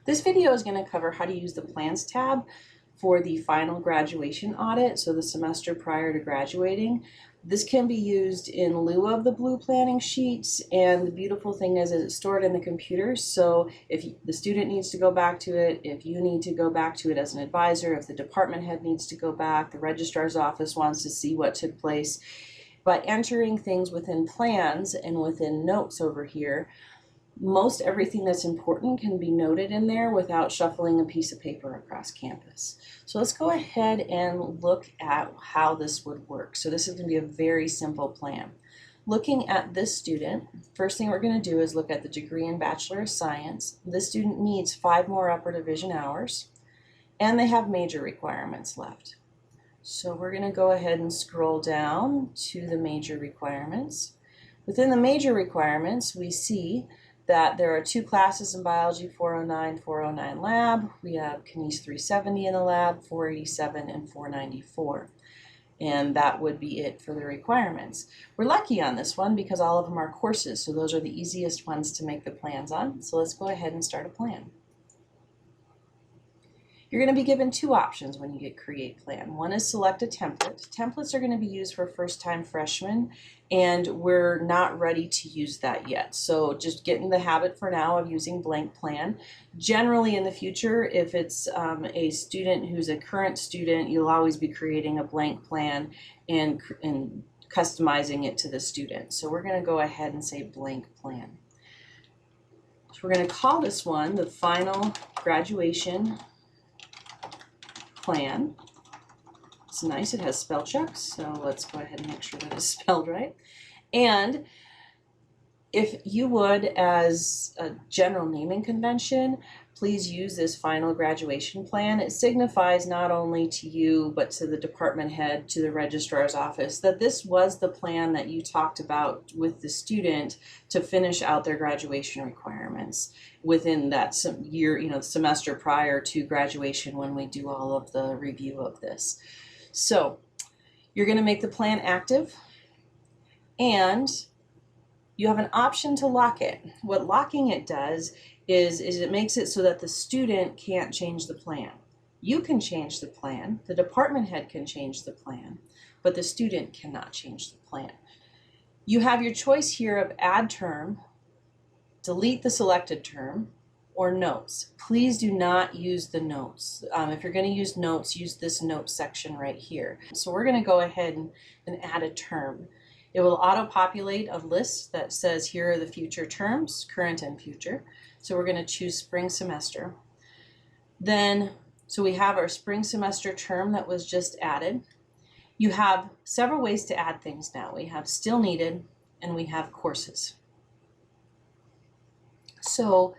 This video is going to cover how to use the Plans tab for the final graduation audit, so the semester prior to graduating. This can be used in lieu of the blue planning sheets, and the beautiful thing is it's stored in the computer, so if the student needs to go back to it, if you need to go back to it as an advisor, if the department head needs to go back, the registrar's office wants to see what took place, by entering things within plans and within notes over here, most everything that's important can be noted in there without shuffling a piece of paper across campus. So let's go ahead and look at how this would work. So this is going to be a very simple plan. Looking at this student, first thing we're going to do is look at the degree in Bachelor of Science. This student needs 5 more upper division hours, and they have major requirements left. So we're going to go ahead and scroll down to the major requirements. Within the major requirements, we see that there are 2 classes in Biology 409, 409 lab. We have Kines 370 in the lab, 487 and 494. And that would be it for the requirements. We're lucky on this one because all of them are courses, so those are the easiest ones to make the plans on. So let's go ahead and start a plan. You're going to be given 2 options when you get Create Plan. One is select a template. Templates are going to be used for first-time freshmen, and we're not ready to use that yet. So just get in the habit for now of using blank plan. Generally in the future, if it's a student who's a current student, you'll always be creating a blank plan and customizing it to the student. So we're going to go ahead and say blank plan. So we're going to call this one the final graduation plan. It's nice, it has spell checks, so let's go ahead and make sure that it's spelled right. And if you would, as a general naming convention, please use this final graduation plan. It signifies not only to you, but to the department head, to the registrar's office, that this was the plan that you talked about with the student to finish out their graduation requirements within that year, semester prior to graduation when we do all of the review of this. So you're going to make the plan active, and you have an option to lock it. What locking it does is it makes it so that the student can't change the plan. You can change the plan, the department head can change the plan, but the student cannot change the plan. You have your choice here of add term, delete the selected term, or notes. Please do not use the notes. If you're going to use notes, use this note section right here. So we're going to go ahead and add a term. It will auto-populate a list that says here are the future terms, current and future. So we're going to choose spring semester. Then, so we have our spring semester term that was just added. You have several ways to add things now. We have still needed and we have courses. So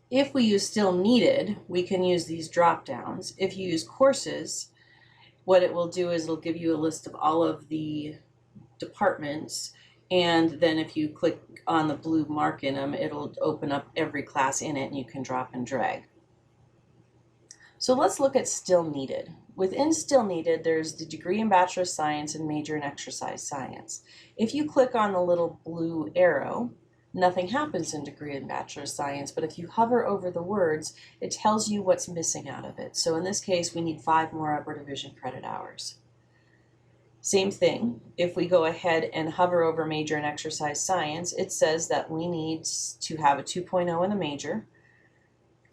if we use still needed, we can use these drop downs. If you use courses, what it will do is it'll give you a list of all of the departments, and then if you click on the blue mark in them, it'll open up every class in it and you can drop and drag. So let's look at still needed. Within still needed, there's the degree in Bachelor of Science and major in Exercise Science. If you click on the little blue arrow, nothing happens in degree in Bachelor of Science, but if you hover over the words, it tells you what's missing out of it. So in this case, we need 5 more upper division credit hours. Same thing, if we go ahead and hover over major in Exercise Science, it says that we need to have a 2.0 in the major.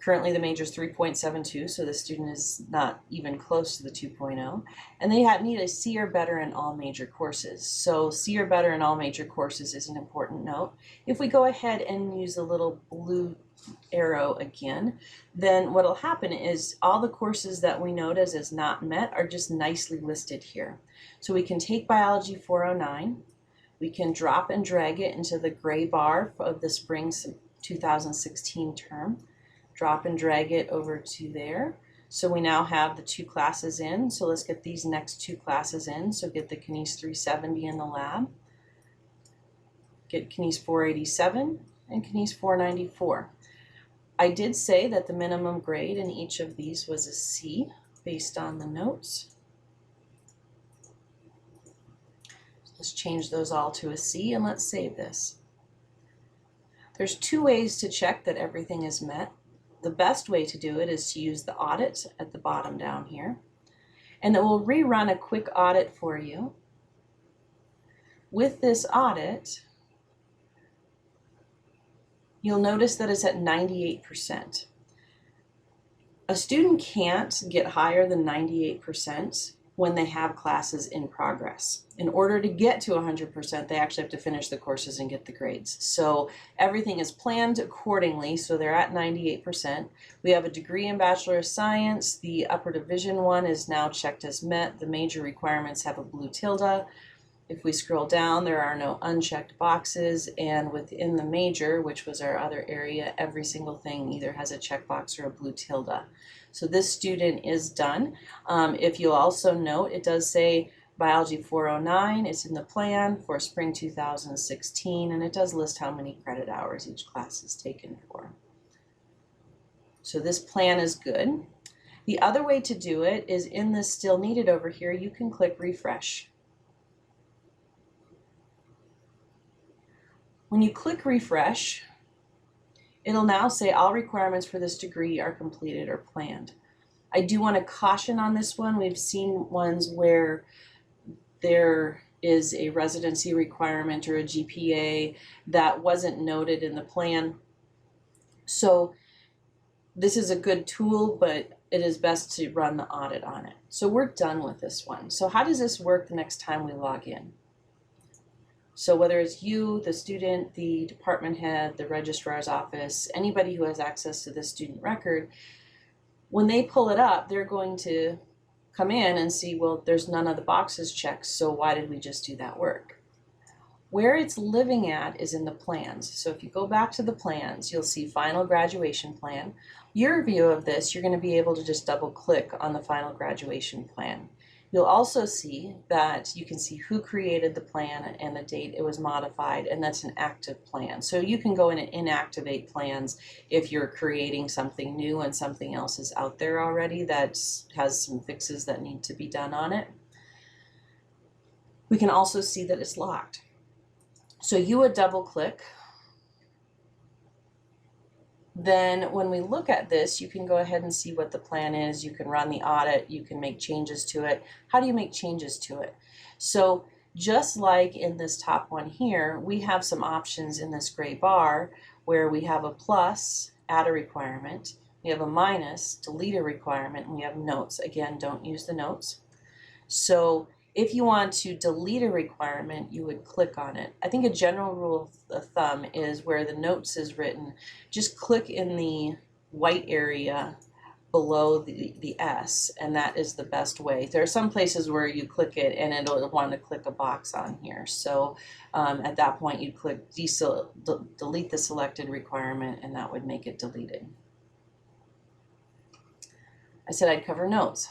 Currently the major is 3.72, so the student is not even close to the 2.0. And they need a C or better in all major courses. So C or better in all major courses is an important note. If we go ahead and use the little blue arrow again, then what will happen is all the courses that we note as not met are just nicely listed here. So we can take Biology 409, we can drop and drag it into the gray bar of the spring 2016 term, drop and drag it over to there. So we now have the 2 classes in, so let's get these next 2 classes in. So get the Kines 370 in the lab, get Kines 487 and Kines 494. I did say that the minimum grade in each of these was a C based on the notes. Let's change those all to a C and let's save this. There's 2 ways to check that everything is met. the best way to do it is to use the audit at the bottom down here. And it will rerun a quick audit for you. With this audit, you'll notice that it's at 98%. A student can't get higher than 98% when they have classes in progress. In order to get to 100%, they actually have to finish the courses and get the grades. So everything is planned accordingly, so they're at 98%. We have a degree in Bachelor of Science. The upper division one is now checked as met. The major requirements have a blue tilde. If we scroll down, there are no unchecked boxes, and within the major, which was our other area, every single thing either has a checkbox or a blue tilde. So this student is done. If you'll also note, it does say Biology 409. It's in the plan for spring 2016, and it does list how many credit hours each class is taken for. So this plan is good. The other way to do it is in this Still Needed over here, you can click Refresh. When you click refresh, it'll now say all requirements for this degree are completed or planned. I do want to caution on this one. We've seen ones where there is a residency requirement or a GPA that wasn't noted in the plan. So this is a good tool, but it is best to run the audit on it. So we're done with this one. So how does this work the next time we log in? So whether it's you, the student, the department head, the registrar's office, anybody who has access to this student record, when they pull it up, they're going to come in and see, well, there's none of the boxes checked, so why did we just do that work? Where it's living at is in the plans. So if you go back to the plans, you'll see final graduation plan. Your view of this, you're going to be able to just double click on the final graduation plan. You'll also see that you can see who created the plan and the date it was modified, and that's an active plan. So you can go in and inactivate plans if you're creating something new and something else is out there already that has some fixes that need to be done on it. We can also see that it's locked. So you would double click. Then when we look at this, you can go ahead and see what the plan is. You can run the audit, you can make changes to it. How do you make changes to it? So just like in this top one here, we have some options in this gray bar where we have a plus, add a requirement, we have a minus, delete a requirement, and we have notes. Again, don't use the notes. So if you want to delete a requirement, you would click on it. I think a general rule of thumb is where the notes is written, just click in the white area below the S, and that is the best way. There are some places where you click it and it'll want to click a box on here. So at that point you click delete the selected requirement, and that would make it deleted. I said I'd cover notes.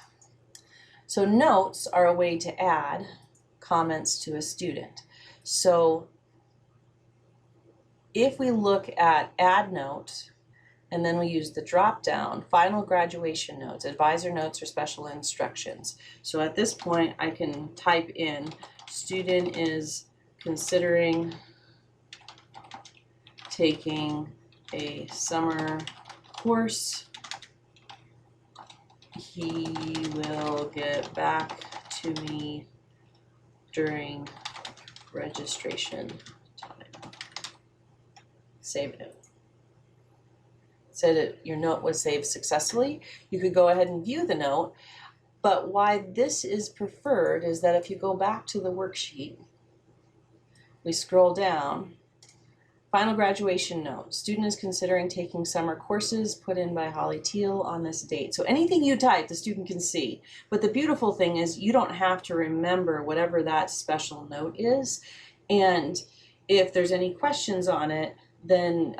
So notes are a way to add comments to a student. So if we look at add note, and then we use the drop down, final graduation notes, advisor notes, or special instructions. So at this point I can type in student is considering taking a summer course. He will get back to me during registration time. Save note. Said that your note was saved successfully. You could go ahead and view the note, but why this is preferred is that if you go back to the worksheet, we scroll down, final graduation note. Student is considering taking summer courses put in by Holly Teal on this date. So anything you type, the student can see. But the beautiful thing is you don't have to remember whatever that special note is. And if there's any questions on it, then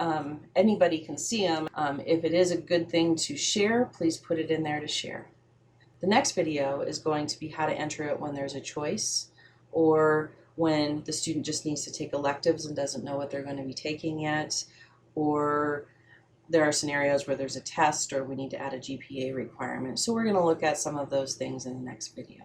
anybody can see them. If it is a good thing to share, please put it in there to share. The next video is going to be how to enter it when there's a choice, or when the student just needs to take electives and doesn't know what they're going to be taking yet, or there are scenarios where there's a test or we need to add a GPA requirement. So we're going to look at some of those things in the next video.